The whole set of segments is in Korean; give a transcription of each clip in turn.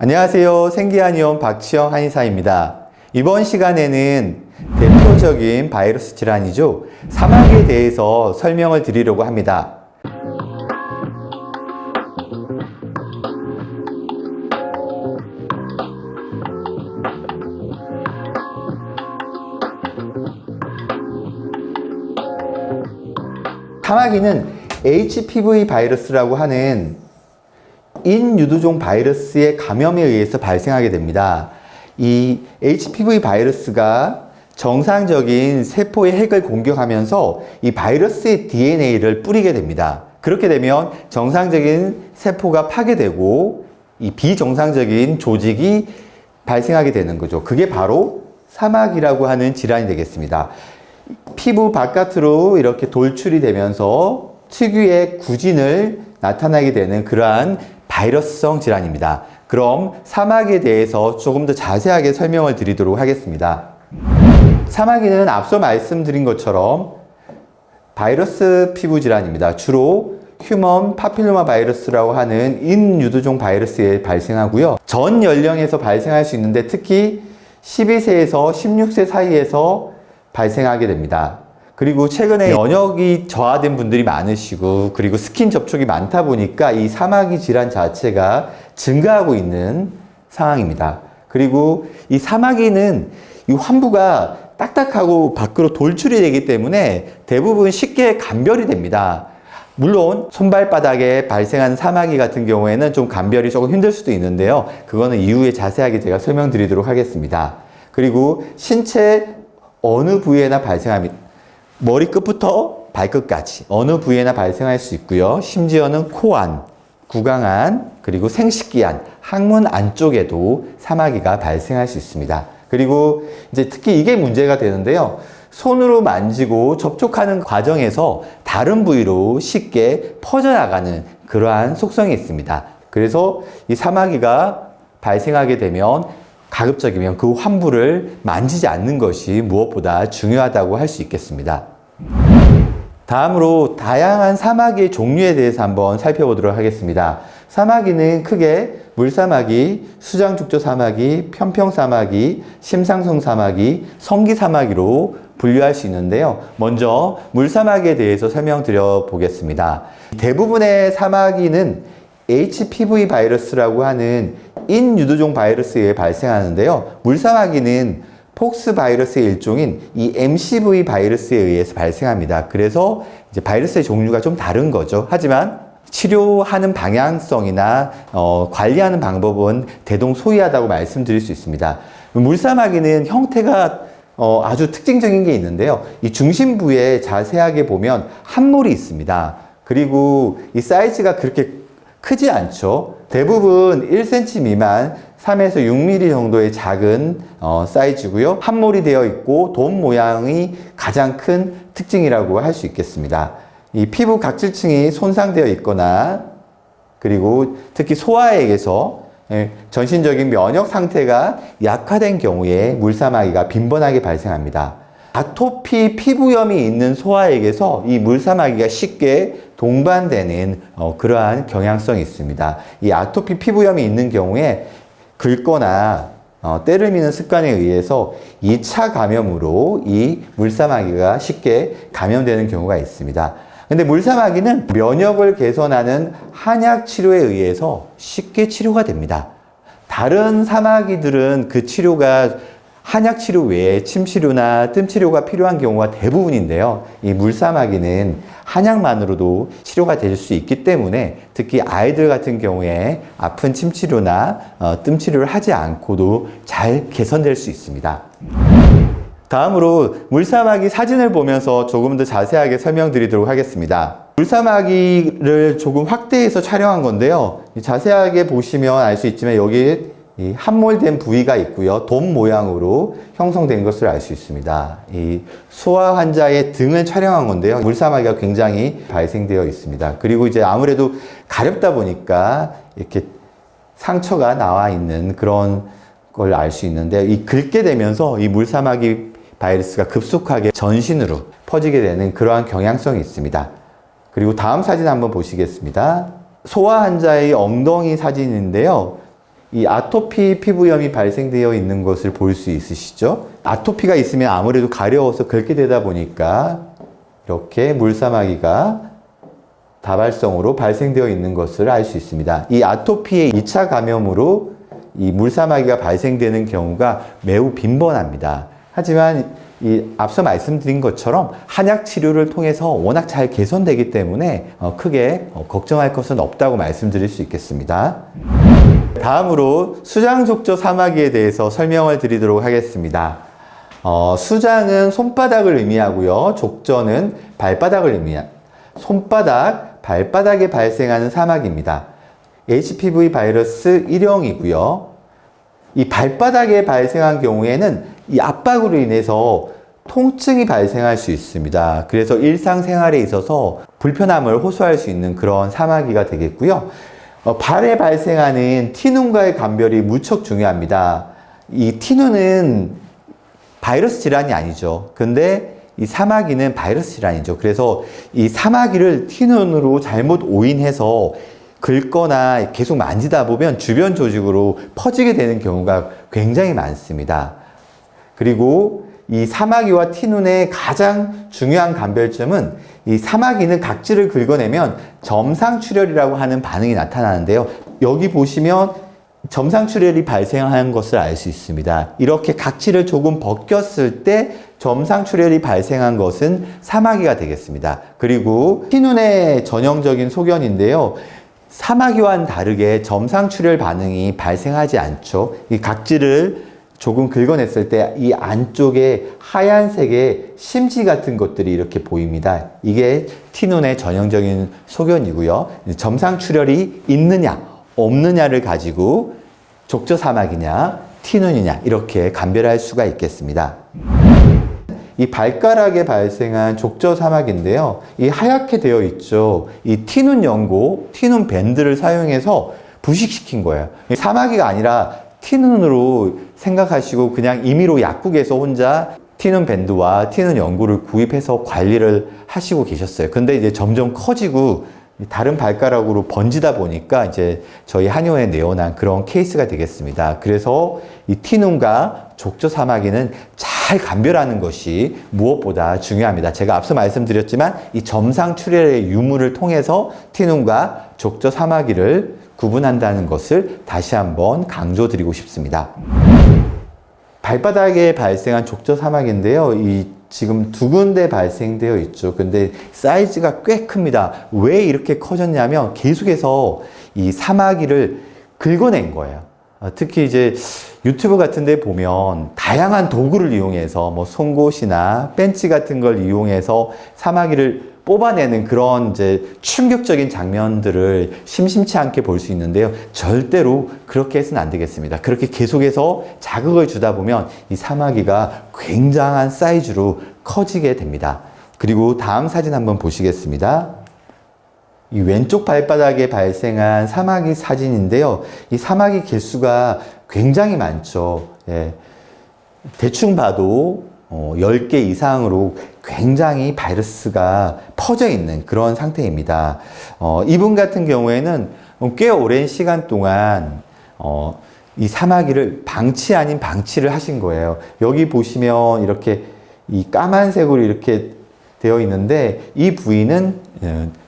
안녕하세요. 생기한의원 박치영 한의사입니다. 이번 시간에는 대표적인 바이러스 질환이죠. 사막에 대해서 설명을 드리려고 합니다. 사마귀는 HPV 바이러스라고 하는 인유두종 바이러스의 감염에 의해서 발생하게 됩니다. 이 HPV 바이러스가 정상적인 세포의 핵을 공격하면서 이 바이러스의 DNA를 뿌리게 됩니다. 그렇게 되면 정상적인 세포가 파괴되고 이 비정상적인 조직이 발생하게 되는 거죠. 그게 바로 사마귀라고 하는 질환이 되겠습니다. 피부 바깥으로 이렇게 돌출이 되면서 특유의 구진을 나타나게 되는 그러한 바이러스성 질환입니다. 그럼 사마귀에 대해서 조금 더 자세하게 설명을 드리도록 하겠습니다. 사마귀는 앞서 말씀드린 것처럼 바이러스 피부 질환입니다. 주로 휴먼 파필로마 바이러스라고 하는 인유두종 바이러스에 발생하고요. 전 연령에서 발생할 수 있는데 특히 12세에서 16세 사이에서 발생하게 됩니다. 그리고 최근에 면역이 저하된 분들이 많으시고 그리고 스킨 접촉이 많다 보니까 이 사마귀 질환 자체가 증가하고 있는 상황입니다. 그리고 이 사마귀는 이 환부가 딱딱하고 밖으로 돌출이 되기 때문에 대부분 쉽게 감별이 됩니다. 물론 손발바닥에 발생한 사마귀 같은 경우에는 좀 감별이 조금 힘들 수도 있는데요. 그거는 이후에 자세하게 제가 설명드리도록 하겠습니다. 그리고 신체 어느 부위에나 발생합니다. 머리끝부터 발끝까지 어느 부위에나 발생할 수 있고요. 심지어는 코 안, 구강 안, 그리고 생식기 안, 항문 안쪽에도 사마귀가 발생할 수 있습니다. 그리고 이제 특히 이게 문제가 되는데요. 손으로 만지고 접촉하는 과정에서 다른 부위로 쉽게 퍼져나가는 그러한 속성이 있습니다. 그래서 이 사마귀가 발생하게 되면 가급적이면 그 환부를 만지지 않는 것이 무엇보다 중요하다고 할 수 있겠습니다. 다음으로 다양한 사마귀의 종류에 대해서 한번 살펴보도록 하겠습니다. 사마귀는 크게 물사마귀, 수장죽조사마귀, 편평사마귀, 심상성사마귀, 성기사마귀로 분류할 수 있는데요. 먼저 물사마귀에 대해서 설명드려 보겠습니다. 대부분의 사마귀는 HPV 바이러스라고 하는 인유두종 바이러스에 의해 발생하는데요. 물사마귀는 폭스 바이러스의 일종인 이 MCV 바이러스에 의해서 발생합니다. 그래서 이제 바이러스의 종류가 좀 다른 거죠. 하지만 치료하는 방향성이나 관리하는 방법은 대동소이하다고 말씀드릴 수 있습니다. 물사마귀는 형태가 아주 특징적인 게 있는데요. 이 중심부에 자세하게 보면 함몰이 있습니다. 그리고 이 사이즈가 그렇게 크지 않죠. 대부분 1cm 미만 3에서 6mm 정도의 작은 사이즈고요. 함몰이 되어 있고 돔 모양이 가장 큰 특징이라고 할 수 있겠습니다. 이 피부 각질층이 손상되어 있거나 그리고 특히 소아에게서 전신적인 면역 상태가 약화된 경우에 물사마귀가 빈번하게 발생합니다. 아토피 피부염이 있는 소아에게서 이 물사마귀가 쉽게 동반되는 그러한 경향성이 있습니다. 이 아토피 피부염이 있는 경우에 긁거나 때를 미는 습관에 의해서 2차 감염으로 이 물사마귀가 쉽게 감염되는 경우가 있습니다. 근데 물사마귀는 면역을 개선하는 한약 치료에 의해서 쉽게 치료가 됩니다. 다른 사마귀들은 그 치료가 한약 치료 외에 침 치료나 뜸 치료가 필요한 경우가 대부분인데요. 이 물사마귀는 한약만으로도 치료가 될 수 있기 때문에 특히 아이들 같은 경우에 아픈 침 치료나 뜸 치료를 하지 않고도 잘 개선될 수 있습니다. 다음으로 물사마귀 사진을 보면서 조금 더 자세하게 설명드리도록 하겠습니다. 물사마귀를 조금 확대해서 촬영한 건데요. 자세하게 보시면 알 수 있지만 여기 이 함몰된 부위가 있고요. 돔 모양으로 형성된 것을 알 수 있습니다. 이 소아 환자의 등을 촬영한 건데요. 물사마귀가 굉장히 발생되어 있습니다. 그리고 이제 아무래도 가렵다 보니까 이렇게 상처가 나와 있는 그런 걸 알 수 있는데 이 긁게 되면서 이 물사마귀 바이러스가 급속하게 전신으로 퍼지게 되는 그러한 경향성이 있습니다. 그리고 다음 사진 한번 보시겠습니다. 소아 환자의 엉덩이 사진인데요. 이 아토피 피부염이 발생되어 있는 것을 볼 수 있으시죠? 아토피가 있으면 아무래도 가려워서 긁게 되다 보니까 이렇게 물사마귀가 다발성으로 발생되어 있는 것을 알 수 있습니다. 이 아토피의 2차 감염으로 이 물사마귀가 발생되는 경우가 매우 빈번합니다. 하지만 앞서 말씀드린 것처럼 한약 치료를 통해서 워낙 잘 개선되기 때문에 크게 걱정할 것은 없다고 말씀드릴 수 있겠습니다. 다음으로 수장족저 사마귀에 대해서 설명을 드리도록 하겠습니다. 수장은 손바닥을 의미하고요. 족저는 발바닥을 의미합니다. 손바닥, 발바닥에 발생하는 사마귀입니다. HPV 바이러스 1형이고요. 이 발바닥에 발생한 경우에는 이 압박으로 인해서 통증이 발생할 수 있습니다. 그래서 일상생활에 있어서 불편함을 호소할 수 있는 그런 사마귀가 되겠고요. 발에 발생하는 티눈과의 감별이 무척 중요합니다. 이 티눈은 바이러스 질환이 아니죠. 근데 이 사마귀는 바이러스 질환이죠. 그래서 이 사마귀를 티눈으로 잘못 오인해서 긁거나 계속 만지다 보면 주변 조직으로 퍼지게 되는 경우가 굉장히 많습니다. 그리고 이 사마귀와 티눈의 가장 중요한 감별점은 이 사마귀는 각질을 긁어내면 점상출혈이라고 하는 반응이 나타나는데요. 여기 보시면 점상출혈이 발생하는 것을 알 수 있습니다. 이렇게 각질을 조금 벗겼을 때 점상출혈이 발생한 것은 사마귀가 되겠습니다. 그리고 티눈의 전형적인 소견인데요. 사마귀와는 다르게 점상출혈 반응이 발생하지 않죠. 이 각질을 조금 긁어냈을 때 이 안쪽에 하얀색의 심지 같은 것들이 이렇게 보입니다. 이게 티눈의 전형적인 소견이고요. 점상출혈이 있느냐 없느냐를 가지고 족저 사마귀냐 티눈이냐 이렇게 감별할 수가 있겠습니다. 이 발가락에 발생한 족저 사마귀인데요. 이 하얗게 되어 있죠. 이 티눈 연고, 티눈 밴드를 사용해서 부식시킨 거예요. 사마귀가 아니라 티눈으로 생각하시고 그냥 임의로 약국에서 혼자 티눈 밴드와 티눈 연고를 구입해서 관리를 하시고 계셨어요. 근데 이제 점점 커지고 다른 발가락으로 번지다 보니까 이제 저희 한의원에 내원한 그런 케이스가 되겠습니다. 그래서 이 티눈과 족저 사마귀는 잘 감별하는 것이 무엇보다 중요합니다. 제가 앞서 말씀드렸지만 이 점상출혈의 유무를 통해서 티눈과 족저 사마귀를 구분한다는 것을 다시 한번 강조드리고 싶습니다. 발바닥에 발생한 족저 사마귀인데요. 지금 두 군데 발생되어 있죠. 근데 사이즈가 꽤 큽니다. 왜 이렇게 커졌냐면 계속해서 이 사마귀를 긁어낸 거예요. 특히 이제 유튜브 같은 데 보면 다양한 도구를 이용해서 뭐 송곳이나 벤치 같은 걸 이용해서 사마귀를 뽑아내는 그런 이제 충격적인 장면들을 심심치 않게 볼 수 있는데요. 절대로 그렇게 해서는 안 되겠습니다. 그렇게 계속해서 자극을 주다 보면 이 사마귀가 굉장한 사이즈로 커지게 됩니다. 그리고 다음 사진 한번 보시겠습니다. 이 왼쪽 발바닥에 발생한 사마귀 사진인데요. 이 사마귀 개수가 굉장히 많죠. 예. 대충 봐도 10개 이상으로 굉장히 바이러스가 퍼져 있는 그런 상태입니다. 이분 같은 경우에는 꽤 오랜 시간 동안 이 사마귀를 방치 아닌 방치를 하신 거예요. 여기 보시면 이렇게 이 까만색으로 이렇게 되어 있는데 이 부위는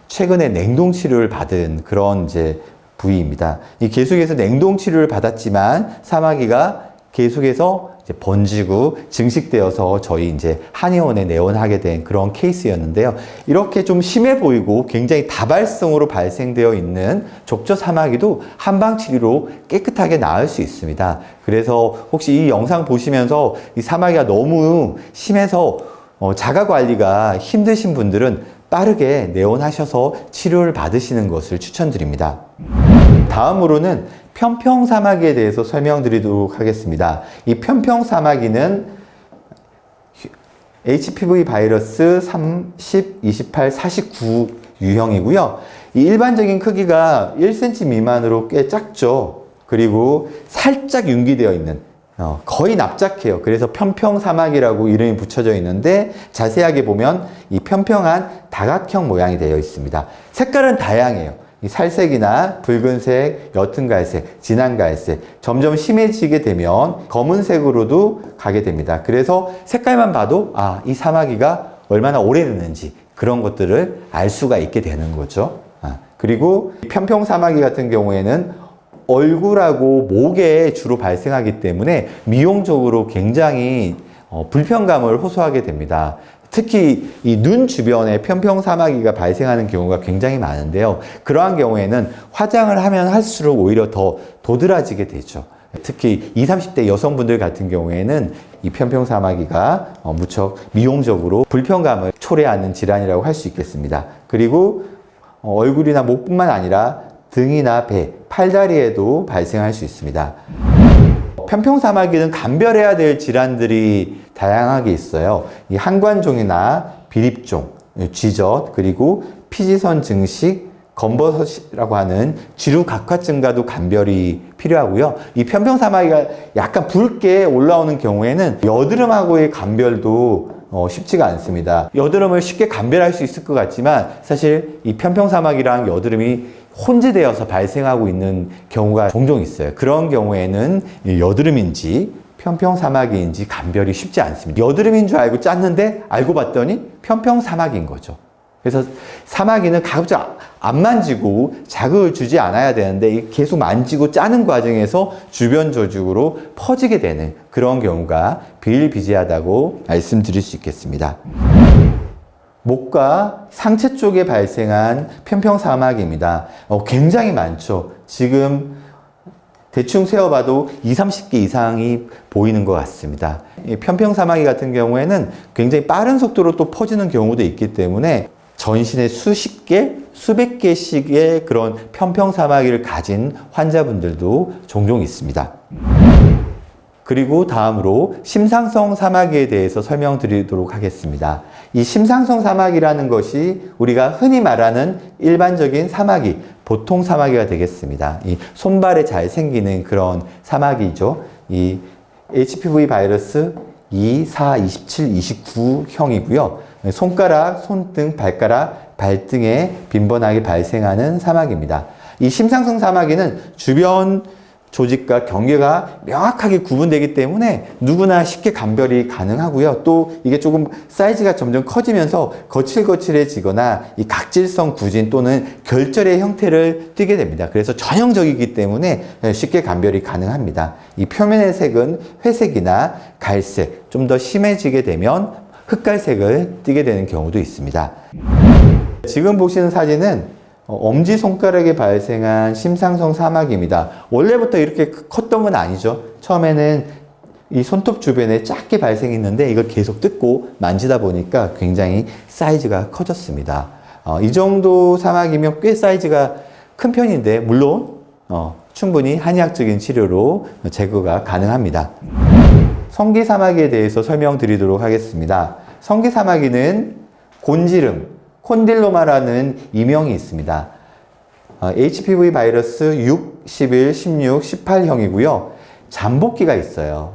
최근에 냉동 치료를 받은 그런 이제 부위입니다. 이 계속해서 냉동 치료를 받았지만 사마귀가 계속해서 이제 번지고 증식되어서 저희 이제 한의원에 내원하게 된 그런 케이스였는데요. 이렇게 좀 심해 보이고 굉장히 다발성으로 발생되어 있는 족저 사마귀도 한방 치료로 깨끗하게 나을 수 있습니다. 그래서 혹시 이 영상 보시면서 이 사마귀가 너무 심해서 자가 관리가 힘드신 분들은 빠르게 내원하셔서 치료를 받으시는 것을 추천드립니다. 다음으로는 편평사마귀에 대해서 설명드리도록 하겠습니다. 이 편평사마귀는 HPV 바이러스 30, 28, 49 유형이고요. 이 일반적인 크기가 1cm 미만으로 꽤 작죠. 그리고 살짝 융기되어 있는 거의 납작해요. 그래서 편평사마귀라고 이름이 붙여져 있는데 자세하게 보면 이 편평한 다각형 모양이 되어 있습니다. 색깔은 다양해요. 이 살색이나 붉은색, 옅은 갈색, 진한 갈색 점점 심해지게 되면 검은색으로도 가게 됩니다. 그래서 색깔만 봐도 이 사마귀가 얼마나 오래됐는지 그런 것들을 알 수가 있게 되는 거죠. 그리고 편평사마귀 같은 경우에는 얼굴하고 목에 주로 발생하기 때문에 미용적으로 굉장히 불편감을 호소하게 됩니다. 특히 이 눈 주변에 편평사마귀가 발생하는 경우가 굉장히 많은데요. 그러한 경우에는 화장을 하면 할수록 오히려 더 도드라지게 되죠. 특히 20, 30대 여성분들 같은 경우에는 이 편평사마귀가 무척 미용적으로 불편감을 초래하는 질환이라고 할 수 있겠습니다. 그리고 얼굴이나 목뿐만 아니라 등이나 배, 팔다리에도 발생할 수 있습니다. 편평사마귀는 감별해야 될 질환들이 다양하게 있어요. 이 한관종이나 비립종, 쥐젖, 그리고 피지선 증식, 검버섯이라고 하는 지루각화증과도 감별이 필요하고요. 이 편평사마귀가 약간 붉게 올라오는 경우에는 여드름하고의 감별도 쉽지가 않습니다. 여드름을 쉽게 감별할 수 있을 것 같지만 사실 이 편평사마귀랑 여드름이 혼재되어서 발생하고 있는 경우가 종종 있어요. 그런 경우에는 여드름인지 편평사마귀인지 감별이 쉽지 않습니다. 여드름인 줄 알고 짰는데 알고 봤더니 편평사마귀인 거죠. 그래서 사마귀는 가급적 안 만지고 자극을 주지 않아야 되는데 계속 만지고 짜는 과정에서 주변 조직으로 퍼지게 되는 그런 경우가 비일비재하다고 말씀드릴 수 있겠습니다. 목과 상체 쪽에 발생한 편평사마귀입니다. 굉장히 많죠. 지금 대충 세어봐도 20, 30개 이상이 보이는 것 같습니다. 편평사마귀 같은 경우에는 굉장히 빠른 속도로 또 퍼지는 경우도 있기 때문에 전신에 수십 개, 수백 개씩의 그런 편평사마귀를 가진 환자분들도 종종 있습니다. 그리고 다음으로 심상성 사마귀에 대해서 설명드리도록 하겠습니다. 이 심상성 사마귀라는 것이 우리가 흔히 말하는 일반적인 사마귀, 보통 사마귀가 되겠습니다. 이 손발에 잘 생기는 그런 사마귀죠. 이 HPV 바이러스 2, 4, 27, 29형이고요. 손가락, 손등, 발가락, 발등에 빈번하게 발생하는 사마귀입니다. 이 심상성 사마귀는 주변 조직과 경계가 명확하게 구분되기 때문에 누구나 쉽게 감별이 가능하고요. 또 이게 조금 사이즈가 점점 커지면서 거칠거칠해지거나 이 각질성 구진 또는 결절의 형태를 띠게 됩니다. 그래서 전형적이기 때문에 쉽게 감별이 가능합니다. 이 표면의 색은 회색이나 갈색, 좀 더 심해지게 되면 흑갈색을 띠게 되는 경우도 있습니다. 지금 보시는 사진은 엄지손가락에 발생한 심상성 사마귀입니다. 원래부터 이렇게 컸던 건 아니죠. 처음에는 이 손톱 주변에 작게 발생했는데 이걸 계속 뜯고 만지다 보니까 굉장히 사이즈가 커졌습니다. 이 정도 사마귀면 꽤 사이즈가 큰 편인데 물론 충분히 한의학적인 치료로 제거가 가능합니다. 성기사마귀에 대해서 설명드리도록 하겠습니다. 성기사마귀는 곤지름, 콘딜로마라는 이명이 있습니다. HPV 바이러스 6, 11, 16, 18형이고요. 잠복기가 있어요.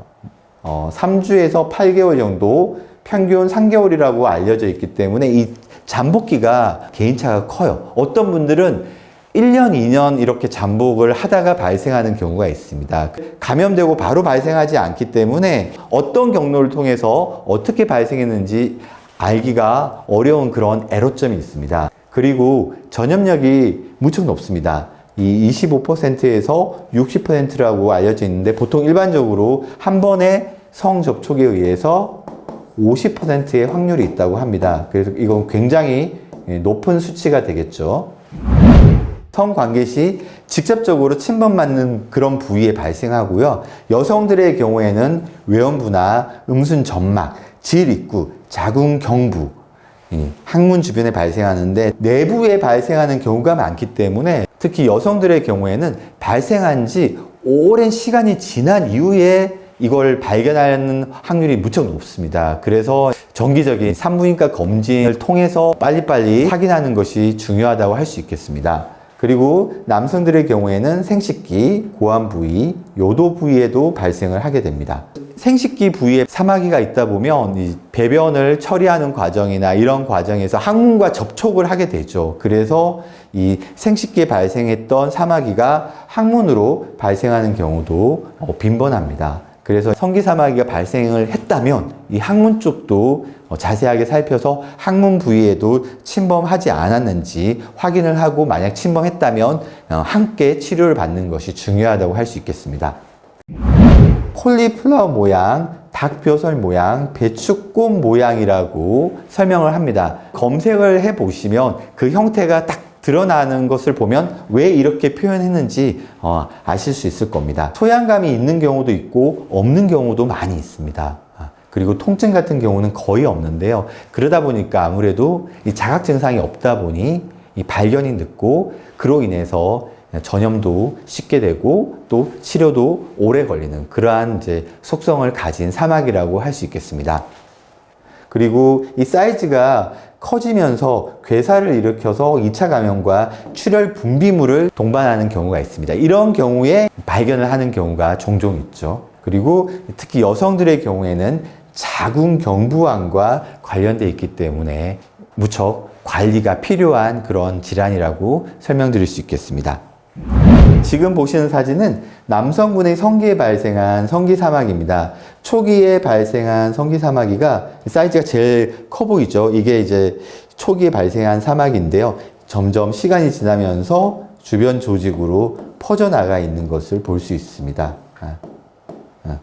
3주에서 8개월 정도, 평균 3개월이라고 알려져 있기 때문에 이 잠복기가 개인차가 커요. 어떤 분들은 1년, 2년 이렇게 잠복을 하다가 발생하는 경우가 있습니다. 감염되고 바로 발생하지 않기 때문에 어떤 경로를 통해서 어떻게 발생했는지 알기가 어려운 그런 애로점이 있습니다. 그리고 전염력이 무척 높습니다. 이 25%에서 60%라고 알려져 있는데 보통 일반적으로 한 번의 성접촉에 의해서 50%의 확률이 있다고 합니다. 그래서 이건 굉장히 높은 수치가 되겠죠. 성관계 시 직접적으로 침범받는 그런 부위에 발생하고요. 여성들의 경우에는 외원부나 음순 점막, 질 입구, 자궁 경부, 항문 주변에 발생하는데 내부에 발생하는 경우가 많기 때문에 특히 여성들의 경우에는 발생한 지 오랜 시간이 지난 이후에 이걸 발견하는 확률이 무척 높습니다. 그래서 정기적인 산부인과 검진을 통해서 빨리빨리 확인하는 것이 중요하다고 할 수 있겠습니다. 그리고 남성들의 경우에는 생식기, 고환 부위, 요도 부위에도 발생을 하게 됩니다. 생식기 부위에 사마귀가 있다 보면 이 배변을 처리하는 과정이나 이런 과정에서 항문과 접촉을 하게 되죠. 그래서 이 생식기에 발생했던 사마귀가 항문으로 발생하는 경우도 빈번합니다. 그래서 성기사마귀가 발생을 했다면 이 항문 쪽도 자세하게 살펴서 항문 부위에도 침범하지 않았는지 확인을 하고 만약 침범했다면 함께 치료를 받는 것이 중요하다고 할 수 있겠습니다. 콜리플라워 모양, 닭벼슬 모양, 배추꽃 모양이라고 설명을 합니다. 검색을 해보시면 그 형태가 딱 드러나는 것을 보면 왜 이렇게 표현했는지 아실 수 있을 겁니다. 소양감이 있는 경우도 있고 없는 경우도 많이 있습니다. 그리고 통증 같은 경우는 거의 없는데요. 그러다 보니까 아무래도 이 자각 증상이 없다 보니 이 발견이 늦고 그로 인해서 전염도 쉽게 되고 또 치료도 오래 걸리는 그러한 이제 속성을 가진 사마귀라고 할 수 있겠습니다. 그리고 이 사이즈가 커지면서 괴사를 일으켜서 2차 감염과 출혈 분비물을 동반하는 경우가 있습니다. 이런 경우에 발견을 하는 경우가 종종 있죠. 그리고 특히 여성들의 경우에는 자궁경부암과 관련되어 있기 때문에 무척 관리가 필요한 그런 질환이라고 설명드릴 수 있겠습니다. 지금 보시는 사진은 남성분의 성기에 발생한 성기사마귀입니다. 초기에 발생한 성기사마귀가 사이즈가 제일 커 보이죠. 이게 이제 초기에 발생한 사마귀인데요. 점점 시간이 지나면서 주변 조직으로 퍼져나가 있는 것을 볼 수 있습니다.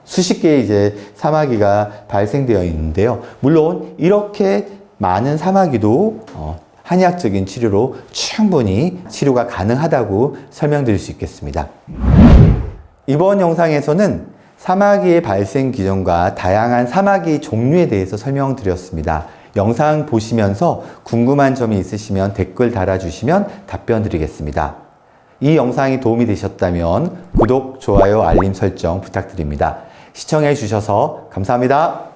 수십 개의 이제 사마귀가 발생되어 있는데요. 물론 이렇게 많은 사마귀도 한의학적인 치료로 충분히 치료가 가능하다고 설명드릴 수 있겠습니다. 이번 영상에서는 사마귀의 발생 기전과 다양한 사마귀 종류에 대해서 설명드렸습니다. 영상 보시면서 궁금한 점이 있으시면 댓글 달아주시면 답변 드리겠습니다. 이 영상이 도움이 되셨다면 구독, 좋아요, 알림 설정 부탁드립니다. 시청해 주셔서 감사합니다.